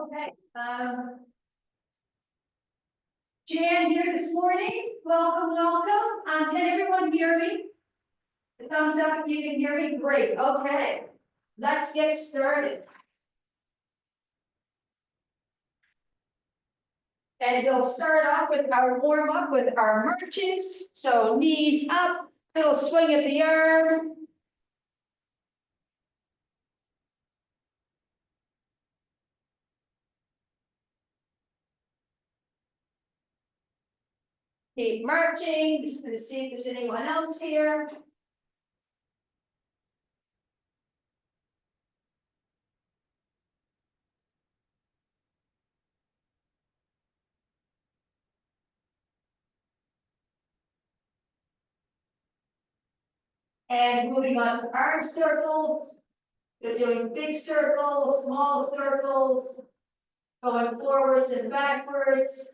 Okay, Jan here this morning. Welcome. Can everyone hear me? The thumbs up if you can hear me. Great. Okay, let's get started. And we'll start off with our warm up with our marches. So knees up, little swing of the arm. Keep marching. Just going to see if there's anyone else here. And moving on to arm circles. You're doing big circles, small circles, going forwards and backwards.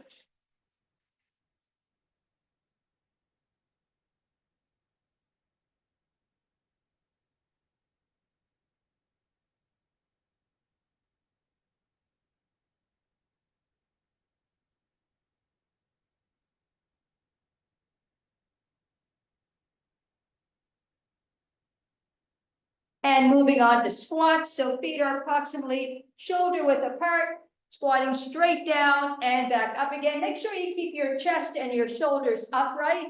And moving on to squats, so feet are approximately shoulder width apart, squatting straight down and back up again. Make sure you keep your chest and your shoulders upright.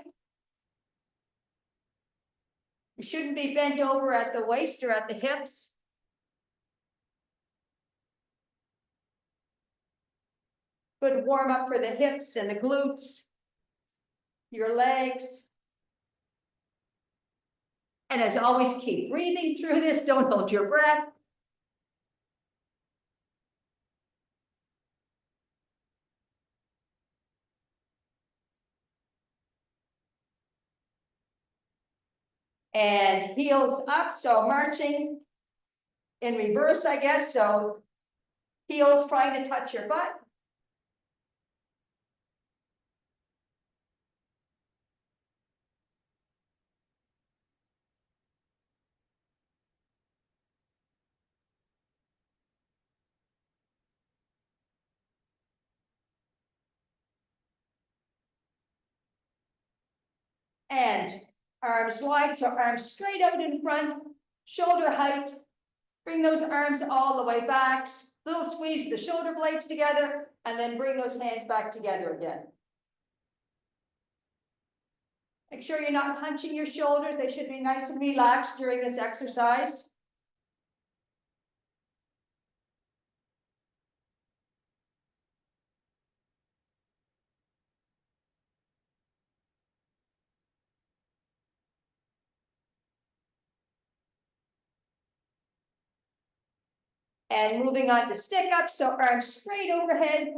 You shouldn't be bent over at the waist or at the hips. Good warm up for the hips and the glutes, your legs. And as always, keep breathing through this. Don't hold your breath. And heels up, so marching in reverse, I guess. So heels trying to touch your butt. And arms wide, so arms straight out in front, shoulder height. Bring those arms all the way back, little squeeze the shoulder blades together, and then bring those hands back together again. Make sure you're not hunching your shoulders. They should be nice and relaxed during this exercise. And moving on to stick up, so arms straight overhead.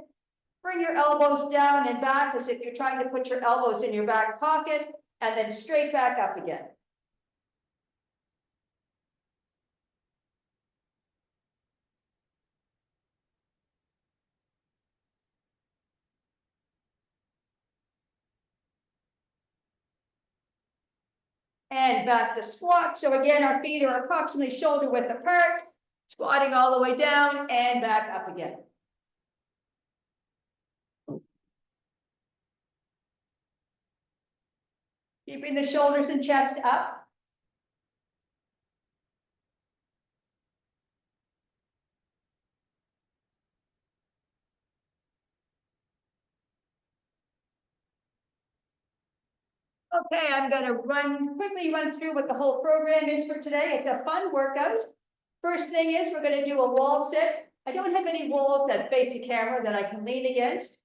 Bring your elbows down and back as if you're trying to put your elbows in your back pocket, and then straight back up again. And back to squat. So again, our feet are approximately shoulder width apart, squatting all the way down and back up again. Keeping the shoulders and chest up. Okay, I'm going to quickly run through what the whole program is for today. It's a fun workout. First thing is we're going to do a wall sit. I don't have any walls that face the camera that I can lean against.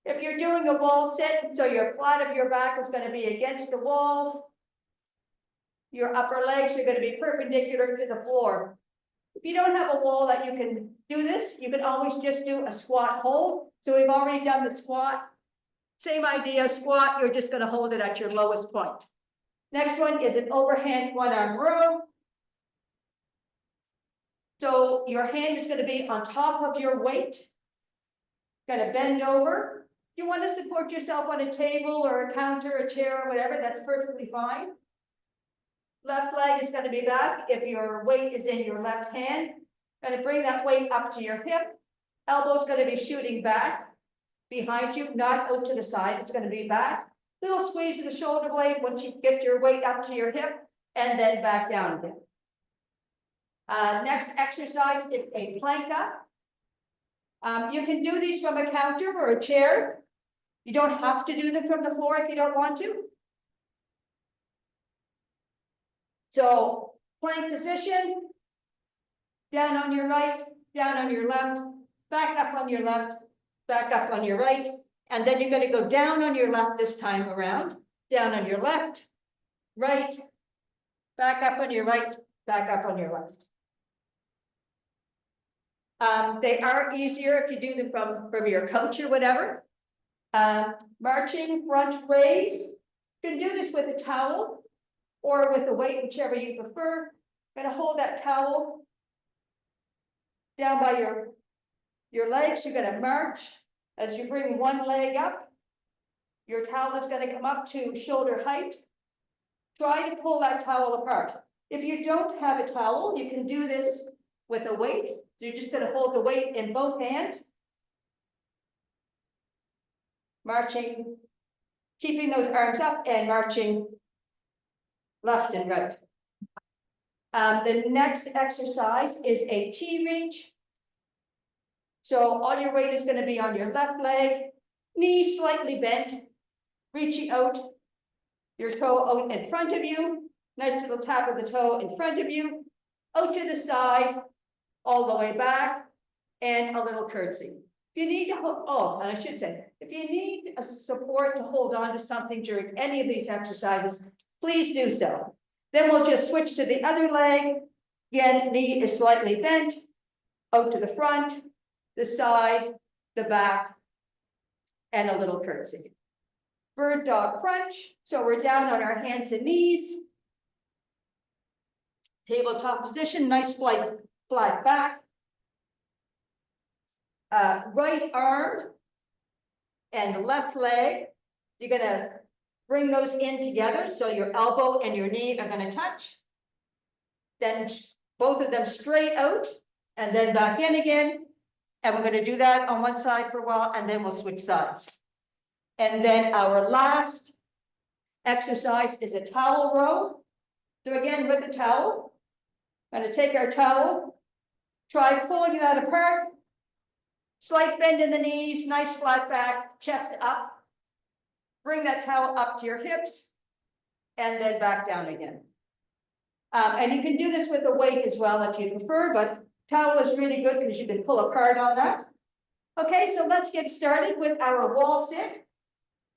If you're doing a wall sit, so your flat of your back is going to be against the wall. Your upper legs are going to be perpendicular to the floor. If you don't have a wall that you can do this, you can always just do a squat hold. So we've already done the squat. Same idea, squat, you're just going to hold it at your lowest point. Next one is an overhand one-arm row. So your hand is going to be on top of your weight. Going to bend over. If you want to support yourself on a table or a counter, a chair, or whatever, that's perfectly fine. Left leg is going to be back if your weight is in your left hand. Going to bring that weight up to your hip. Elbow's gonna be shooting back behind you, not out to the side, it's gonna be back. Little squeeze of the shoulder blade once you get your weight up to your hip, and then back down again. Next exercise is a plank up. You can do these from a counter or a chair. You don't have to do them from the floor if you don't want to. So plank position, down on your right, down on your left, back up on your left, back up on your right, and then you're going to go down on your left this time around, down on your left, right, back up on your right, back up on your left. They are easier if you do them from your couch or whatever. Marching front raise. You can do this with a towel or with a weight, whichever you prefer. Going to hold that towel down by your legs. You're going to march. As you bring one leg up, your towel is going to come up to shoulder height. Try to pull that towel apart. If you don't have a towel, you can do this with a weight. So you're just going to hold the weight in both hands. Marching, keeping those arms up and marching left and right. The next exercise is a T-reach. So all your weight is going to be on your left leg, knee slightly bent, reaching out, your toe out in front of you, nice little tap of the toe in front of you, out to the side, all the way back, and a little curtsy. If you need to, and I should say, if you need a support to hold on to something during any of these exercises, please do so. Then we'll just switch to the other leg. Again, knee is slightly bent, out to the front, the side, the back, and a little curtsy. Bird dog crunch. So we're down on our hands and knees. Tabletop position, nice flat back. Right arm and left leg, you're going to bring those in together. So your elbow and your knee are going to touch. Then both of them straight out and then back in again. And we're going to do that on one side for a while, and then we'll switch sides. And then our last exercise is a towel row. So again, with the towel, I'm going to take our towel, try pulling that apart, slight bend in the knees, nice flat back, chest up. Bring that towel up to your hips, and then back down again. And you can do this with a weight as well if you prefer, but towel is really good because you can pull apart on that. Okay, so let's get started with our wall sit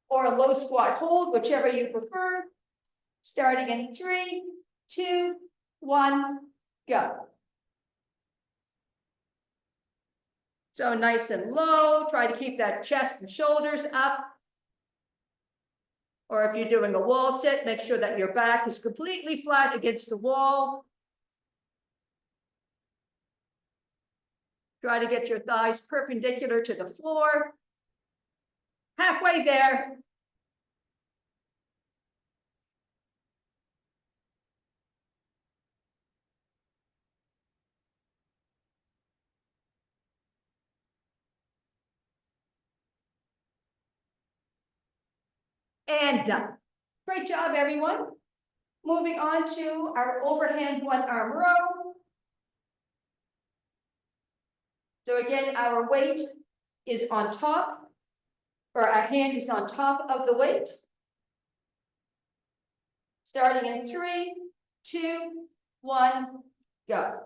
or a low squat hold, whichever you prefer. Starting in 3, 2, 1, go. So nice and low, try to keep that chest and shoulders up. Or if you're doing a wall sit, make sure that your back is completely flat against the wall. Try to get your thighs perpendicular to the floor. Halfway there. And done. Great job, everyone. Moving on to our overhand one arm row. So again, our weight is on top, or our hand is on top of the weight. Starting in 3, 2, 1, go.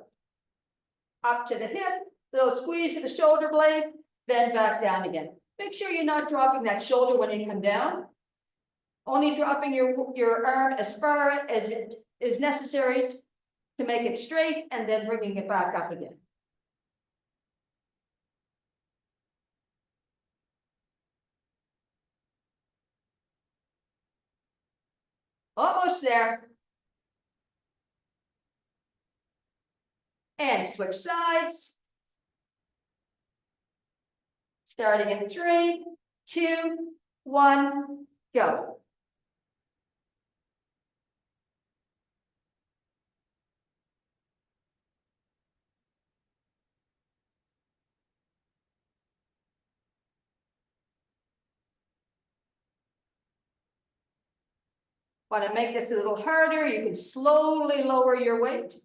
Up to the hip, little squeeze to the shoulder blade, then back down again. Make sure you're not dropping that shoulder when you come down. Only dropping your arm as far as it is necessary to make it straight, and then bringing it back up again. Almost there. And switch sides. Starting in 3, 2, 1, go. Want to make this a little harder, you can slowly lower your weight.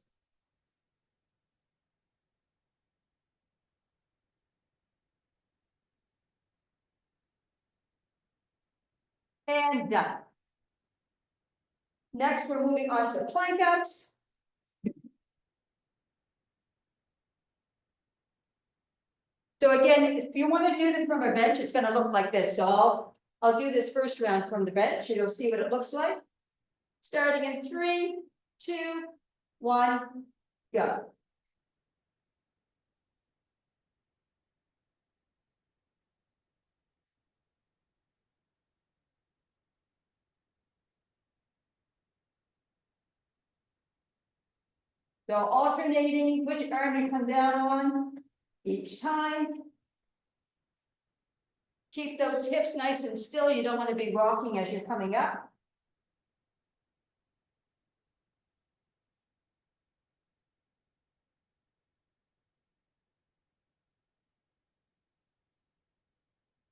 And done. Next, we're moving on to plank ups. So again, if you want to do them from a bench, it's going to look like this. So I'll do this first round from the bench, and you'll see what it looks like. Starting in 3, 2, 1, go. So alternating which arm you come down on each time. Keep those hips nice and still. You don't want to be rocking as you're coming up.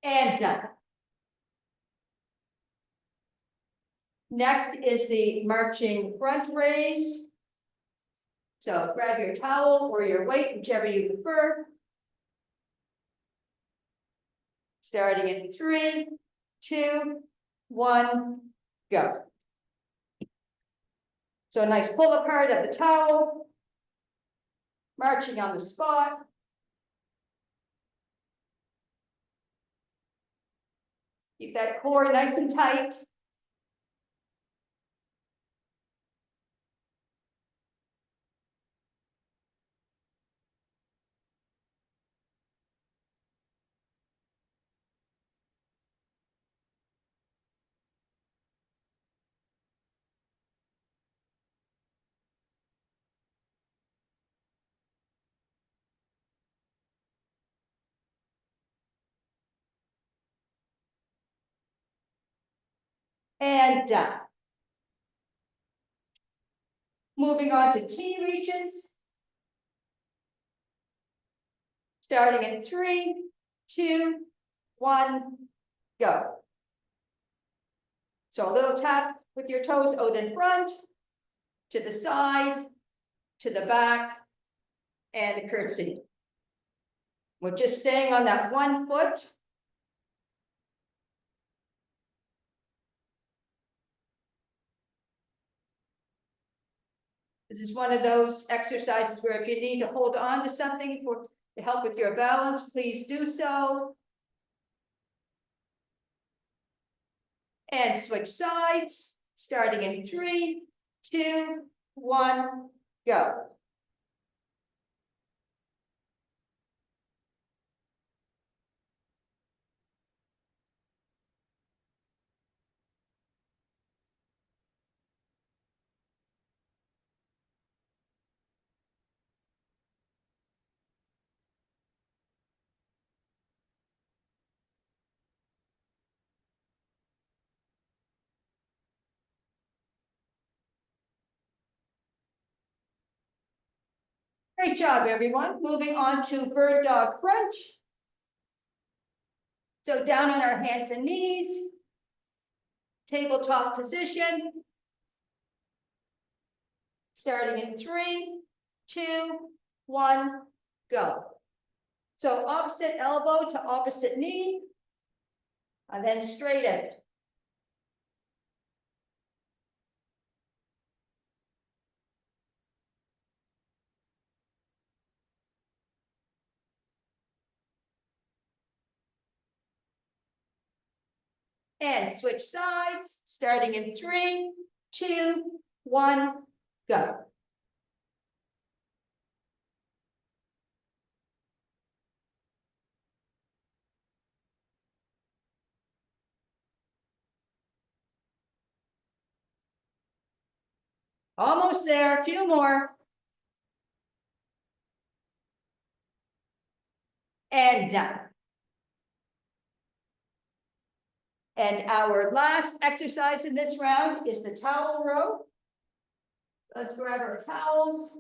And done. Next is the marching front raise. So grab your towel or your weight, whichever you prefer. Starting in 3, 2, 1, go. So a nice pull apart of the towel. Marching on the spot. Keep that core nice and tight. And done. Moving on to T reaches. Starting in 3, 2, 1, go. So a little tap with your toes out in front, to the side, to the back, and a curtsy. We're just staying on that one foot. This is one of those exercises where if you need to hold on to something to help with your balance, please do so. And switch sides, starting in 3, 2, 1, go. Great job, everyone. Moving on to bird dog crunch. So down on our hands and knees, tabletop position. Starting in 3, 2, 1, go. So opposite elbow to opposite knee, and then straight out. And switch sides, starting in 3, 2, 1, go. Almost there, a few more. And done. And our last exercise in this round is the towel row. Let's grab our towels.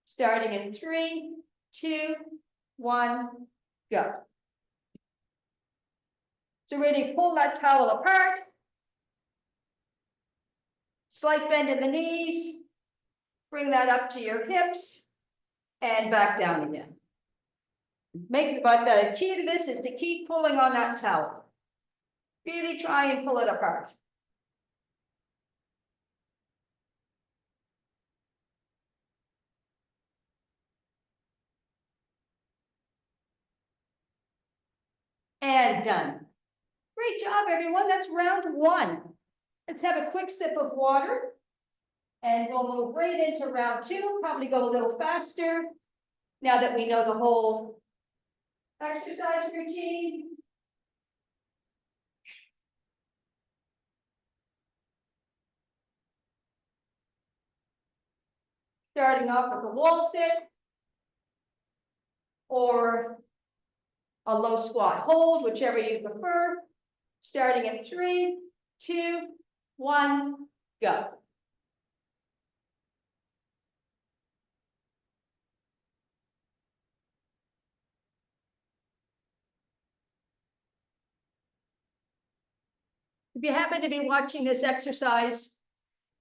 Starting in 3, 2, 1, go. So really pull that towel apart. Slight bend in the knees. Bring that up to your hips and back down again. But the key to this is to keep pulling on that towel. Really try and pull it apart. And done. Great job, everyone. That's round one. Let's have a quick sip of water. And we'll move right into round two, probably go a little faster. Now that we know the whole exercise routine. Starting off with a wall sit. Or a low squat hold, whichever you prefer. Starting in 3, 2, 1, go. If you happen to be watching this exercise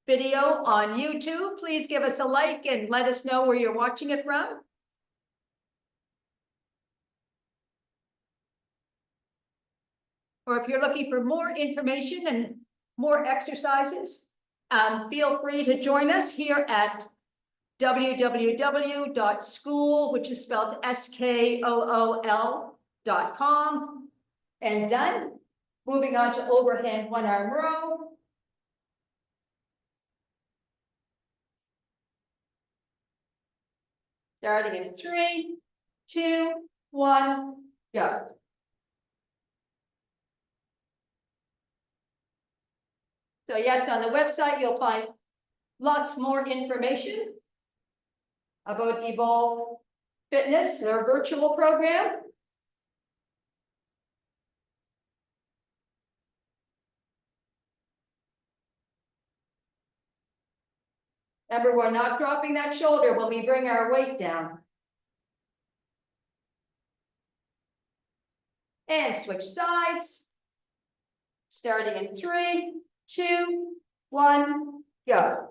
video on YouTube, please give us a like and let us know where you're watching it from. Or if you're looking for more information and more exercises, feel free to join us here at www.school, which is spelled SKOOL.com. And done. Moving on to overhand one arm row. Starting in 3, 2, 1, go. So yes, on the website, you'll find lots more information about Evolve Fitness, their virtual program. Remember, we're not dropping that shoulder when we bring our weight down. And switch sides. Starting in 3, 2, 1, go.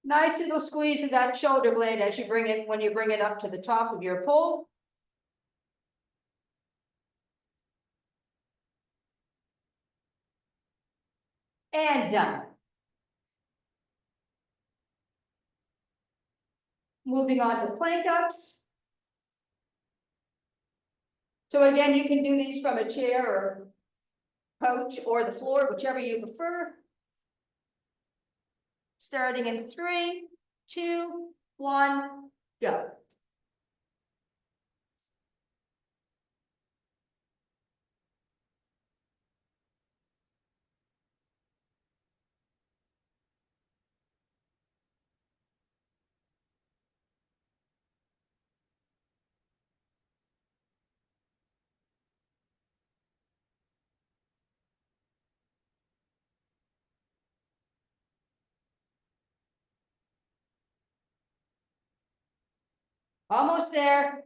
Nice little squeeze of that shoulder blade as you bring it, when you bring it up to the top of your pull. And done. Moving on to plank ups. So again, you can do these from a chair or couch or the floor, whichever you prefer. Starting in 3, 2, 1, go. Almost there.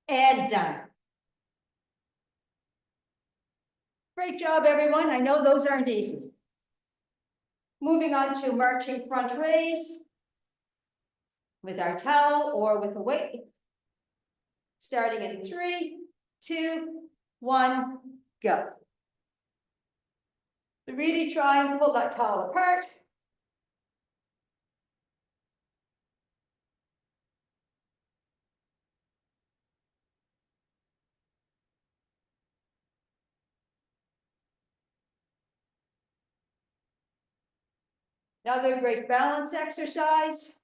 And done. Great job, everyone. I know those aren't easy. Moving on to marching front raise with our towel or with a weight. Starting in 3, 2, 1, go. So really try and pull that towel apart. Another great balance exercise.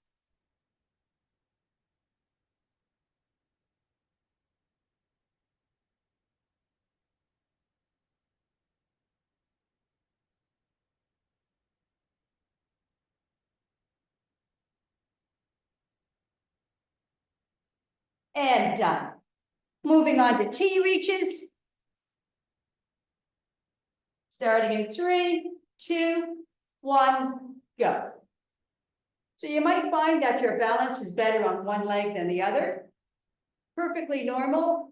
and done. Moving on to T reaches. Starting in 3, 2, 1, go. So you might find that your balance is better on one leg than the other. Perfectly normal.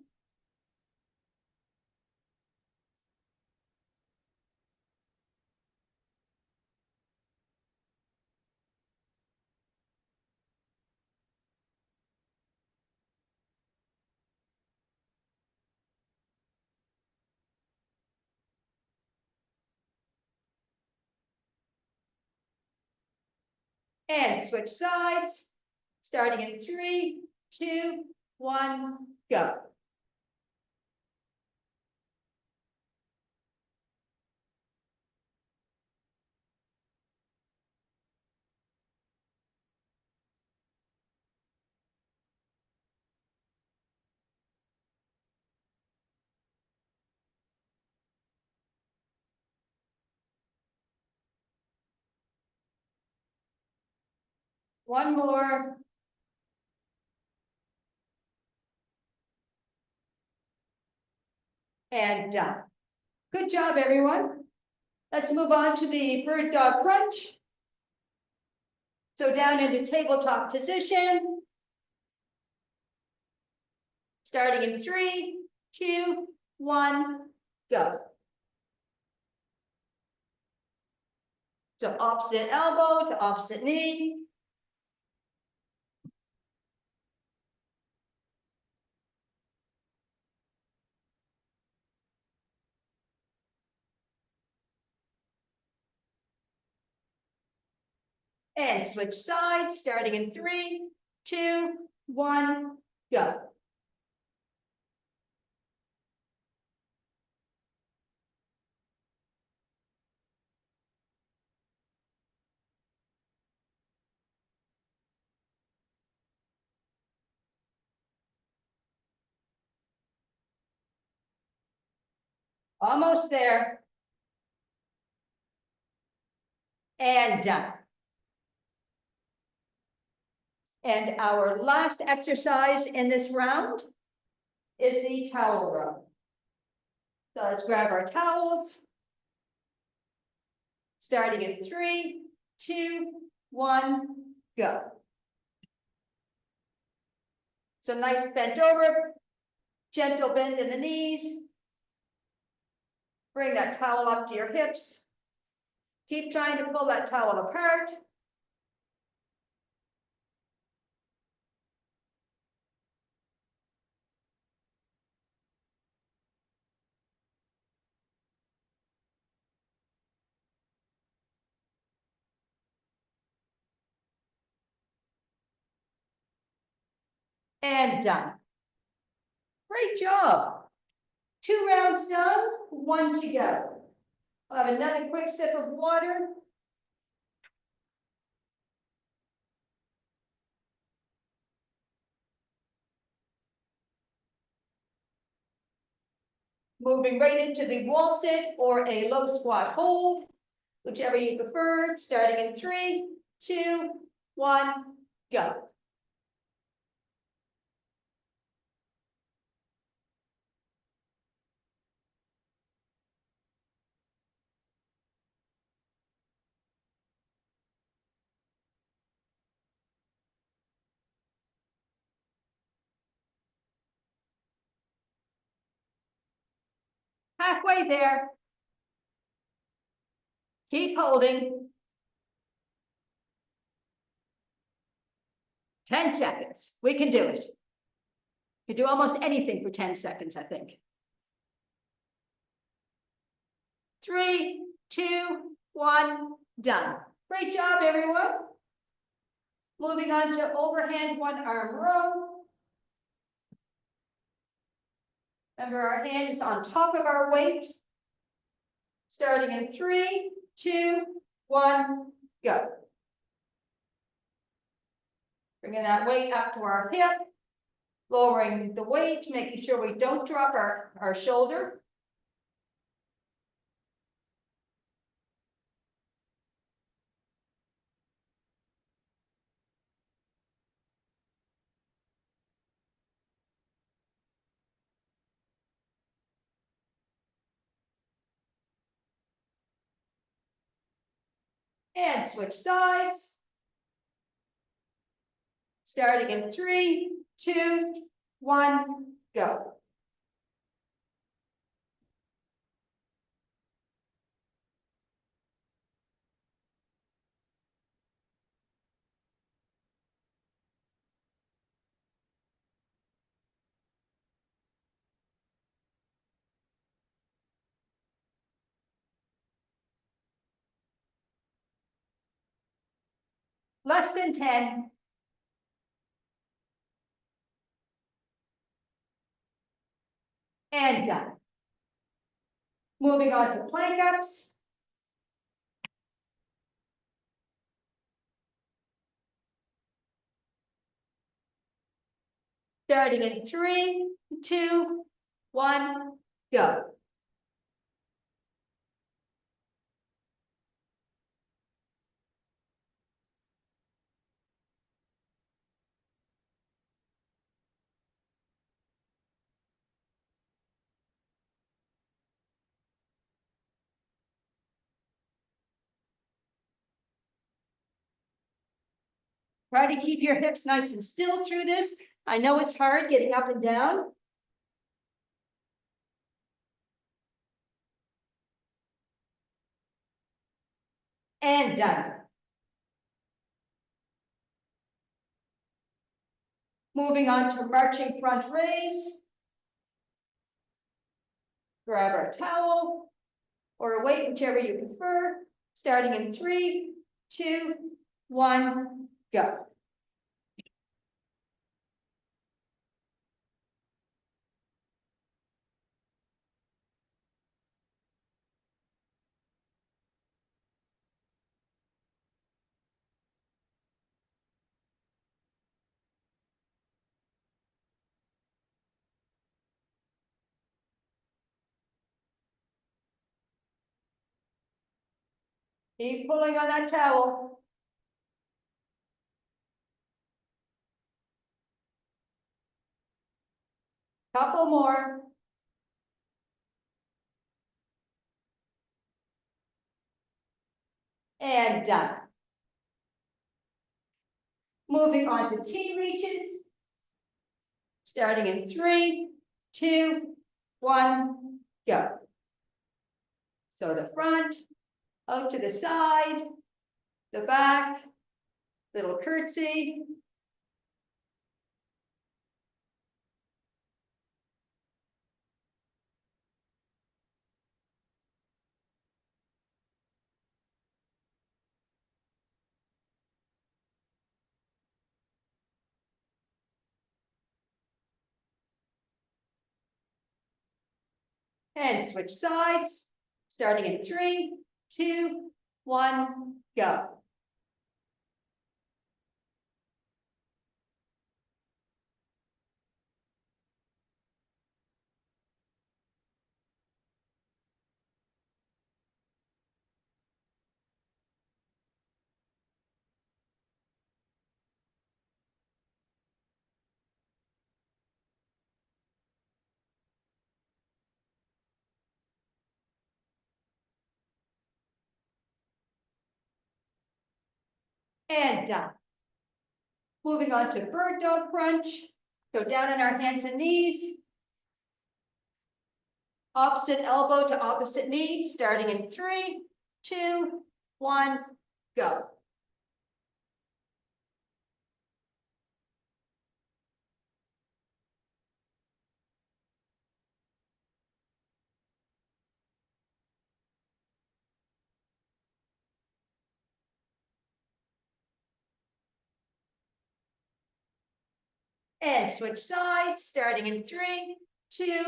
And switch sides. Starting in 3, 2, 1, go. One more. And done. Good job, everyone. Let's move on to the bird dog crunch. So down into tabletop position. Starting in 3, 2, 1, go. So opposite elbow to opposite knee. And switch sides, starting in 3, 2, 1, go. Almost there. And done. And our last exercise in this round is the towel row. So let's grab our towels. Starting in 3, 2, 1, go. So nice bent over, gentle bend in the knees. Bring that towel up to your hips. Keep trying to pull that towel apart. And done. Great job. 2 rounds done, 1 to go. I'll have another quick sip of water. Moving right into the wall sit or a low squat hold, whichever you prefer, starting in 3, 2, 1, go. Halfway there. Keep holding. 10 seconds. We can do it. You can do almost anything for 10 seconds, I think. 3, 2, 1, done. Great job, everyone. Moving on to overhand 1 arm row. Remember, our hand is on top of our weight. Starting in 3, 2, 1, go. Bringing that weight up to our hip, lowering the weight, making sure we don't drop our shoulder. And switch sides. Starting in 3, 2, 1, go. Less than 10. And done. Moving on to plank ups. Starting in 3, 2, 1, go. Try to keep your hips nice and still through this. I know it's hard getting up and down. And done. Moving on to marching front raise. Grab our towel or a weight, whichever you prefer. Starting in 3, 2, 1, go. Keep pulling on that towel. Couple more. And done. Moving on to T reaches. Starting in 3, 2, 1, go. So the front, out to the side, the back, little curtsy. And switch sides, starting in 3, 2, 1, go. And done. Moving on to bird dog crunch. Go down on our hands and knees. Opposite elbow to opposite knee, starting in 3, 2, 1, go. And switch sides, starting in 3, 2,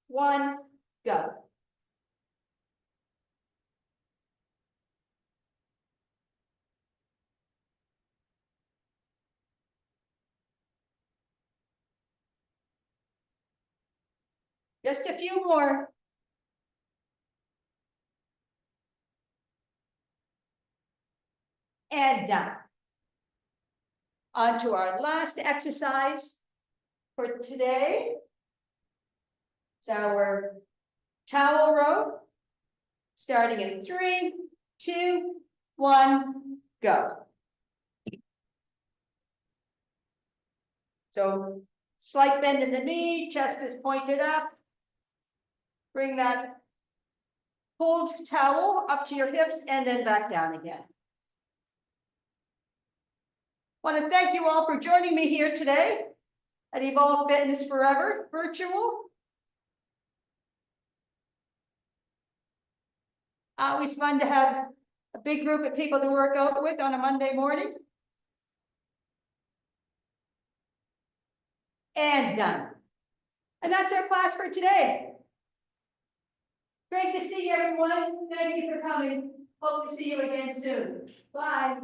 1, go. Just a few more. And done. On to our last exercise for today. It's our towel row. Starting in 3, 2, one, go. So slight bend in the knee, chest is pointed up. Bring that pulled towel up to your hips and then back down again. Want to thank you all for joining me here today at Evolve Fitness Forever virtual. Always fun to have a big group of people to work out with on a Monday morning. And done. And that's our class for today. Great to see you, everyone. Thank you for coming. Hope to see you again soon. Bye.